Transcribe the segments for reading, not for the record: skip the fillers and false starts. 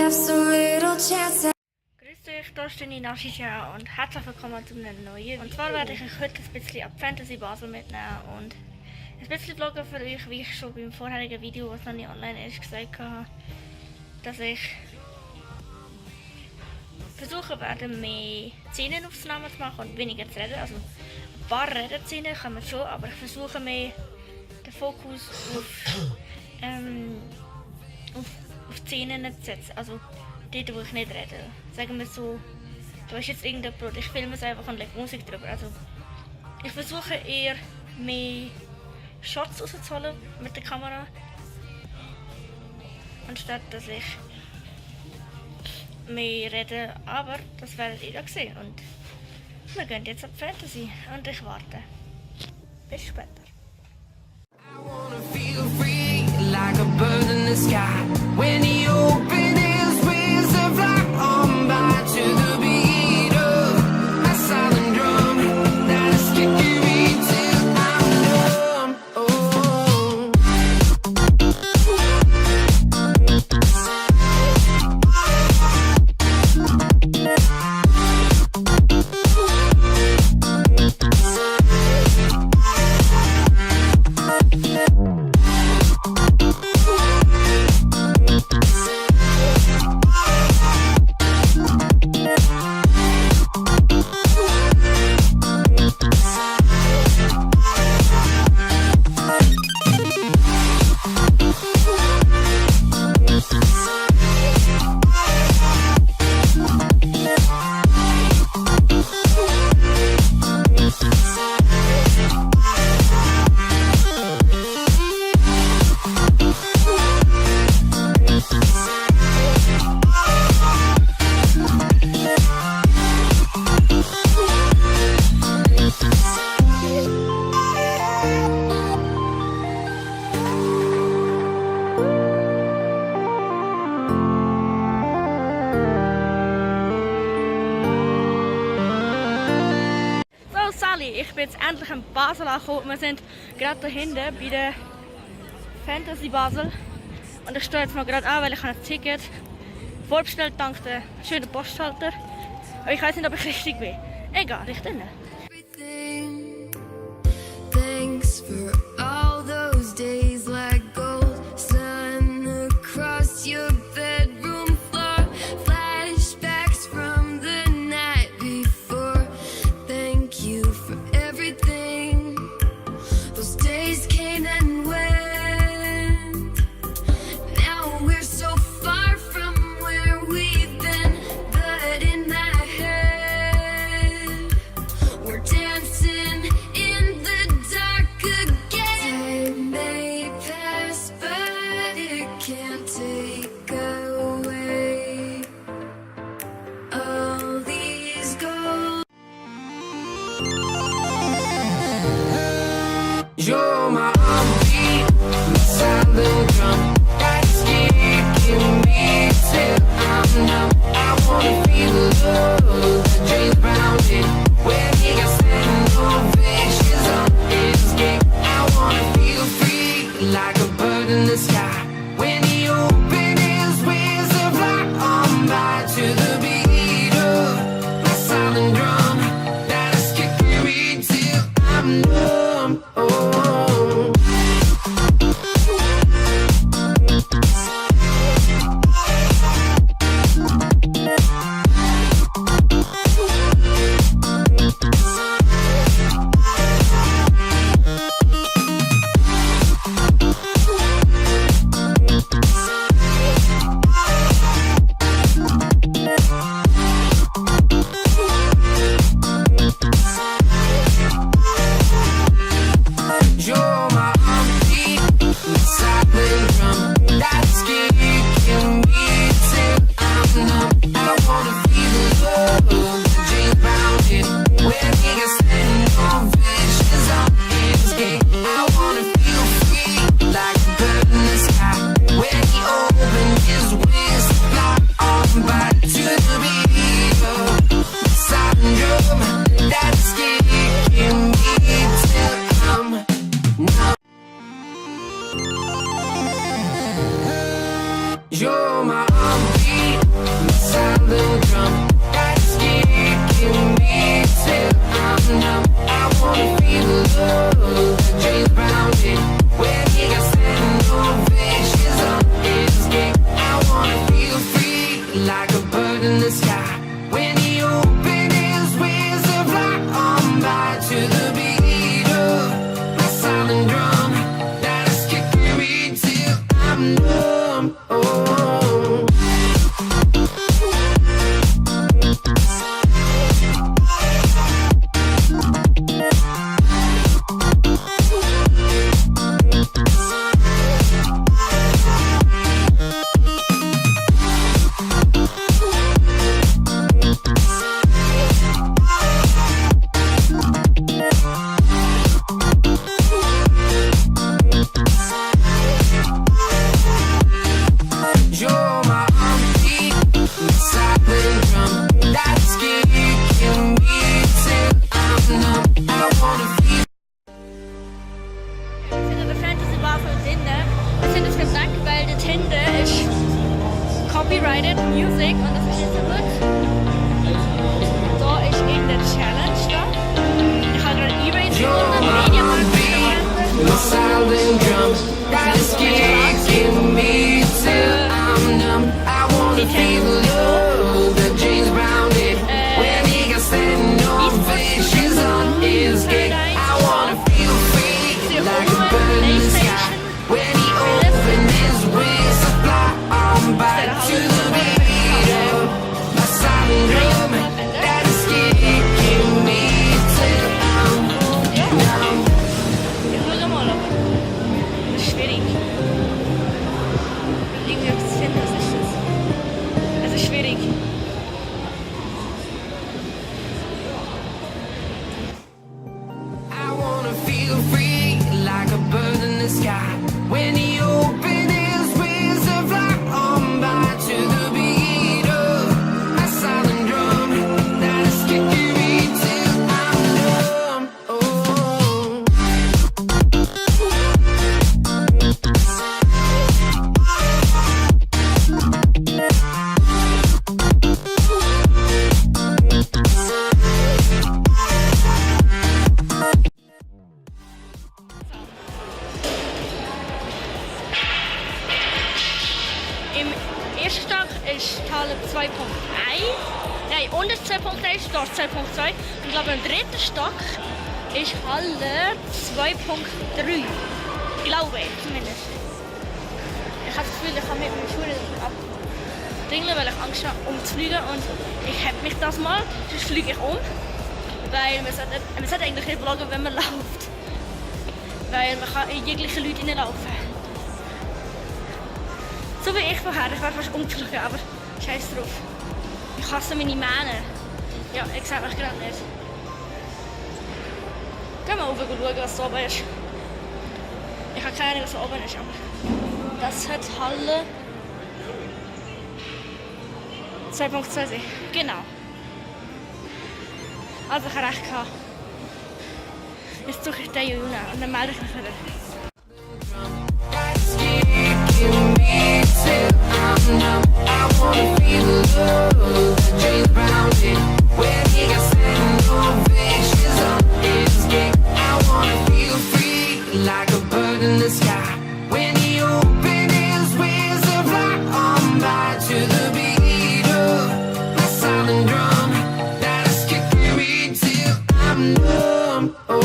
have so little chance. Grüßt euch, da ist die Nashisha und herzlich willkommen zu einem neuen Video. Und zwar werde ich euch heute ein bisschen ab Fantasy Basel mitnehmen und ein bisschen vloggen für euch, wie ich schon beim vorherigen Video, was noch nicht online ist, gesagt habe, dass ich versuchen werde, mehr Szenenaufnahmen zu machen und weniger zu reden. Also ein paar Redenszenen kann man schon, aber ich versuche mehr den Fokus auf Szenen zu setzen. Also dort, wo ich nicht rede. Sagen wir so, da ist jetzt irgendein Brot, ich filme es einfach und lege Musik drüber. Also ich versuche eher mehr Shots rauszuholen mit der Kamera, anstatt dass ich mehr rede, aber das werdet ihr ja sehen. Und wir gehen jetzt auf Fantasy und ich warte. Bis später. I wanna feel free like a bird in the sky. When he opened his wings and fly on by to the beat of a silent drum that is kicking me till I'm numb. Oh. Ich bin jetzt endlich in Basel angekommen. Wir sind gerade da hinten bei der Fantasy Basel. Und ich stehe jetzt mal gerade an, weil ich ein Ticket vorbestellt dank der schönen Posthalter. Aber ich weiß nicht, ob ich richtig bin. Egal, ich bin Everything. Thanks for all those days like gold sun across your bedroom floor. Flashbacks from the night before. Thank you for everything. Those days came and went. Now we're so far from where we've been, but in my head we're dancing in the dark again. You're my heartbeat, my silent drum that's kicking me till I'm numb. I wanna feel the love that James Brown did when he got sent ovations on his gig. I wanna feel free like a bird in the sky when he opened his wings and fly on by to the beat of my silent drum that is kicking me till I'm numb. Oh. You're my heartbeat, my silent drum that's kicking me till I'm numb. I wanna feel. Wir sind in der Fantasy Basel Tinde. Wir sind jetzt gesagt, weil der Tinde ist copyrighted Music und das ist jetzt so gut. So ist in der Challenge da. Ich habe gerade E-Rates You're gefunden, my heartbeat, my silent drum that's kicking me till I'm numb. I wanna feel the love that James Brown did when he got sent ovations on his gig. I wanna feel free like a bird in the sky when he opened his wings to fly on by to the beat of my silent drum that is kicking me till I'm numb. Ich schaue mal, aber das ist schwierig. Irgendwie etwas zu finden, was ist das? Es ist schwierig. I wanna feel free like a bird in the sky when he opened his wings and fly on by to the beat of my silent drum that is kicking me till I'm numb. Oh. Im ersten Stock ist Halle 2.1. Nein, unter 2.1 dort 2.2. Und ich glaube im dritten Stock ist Halle 2.3. Glaube ich zumindest. Ich habe das Gefühl, ich kann mit meinem Schuh abdingeln, weil ich Angst habe, umzufliegen. Und ich habe mich das mal, sonst fliege ich um. Weil man sollte eigentlich nicht vloggen, wenn man läuft. Weil man kann in jegliche Leute reinlaufen. So wie ich vorher, ich werde fast umgeflogen, aber scheiß drauf. Ich hasse meine Mähne. Ja, ich sehe mich gerade nicht. Gehen wir oben schauen, was da oben ist. Ich habe keine Ahnung, was da oben ist, aber das hat Halle 2.2 sein. Genau. Also ich habe recht gehabt. Jetzt suche ich den Juna und dann melde ich mich wieder. That's kicking me till I'm numb. I wanna feel the love that James Brown did when he got sent ovations on his gig. I wanna feel free like a bird in the sky when he opened his wings and fly on by to the beat of my silent drum that is kicking me till I'm numb. Oh.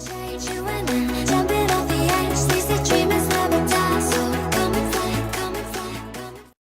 change you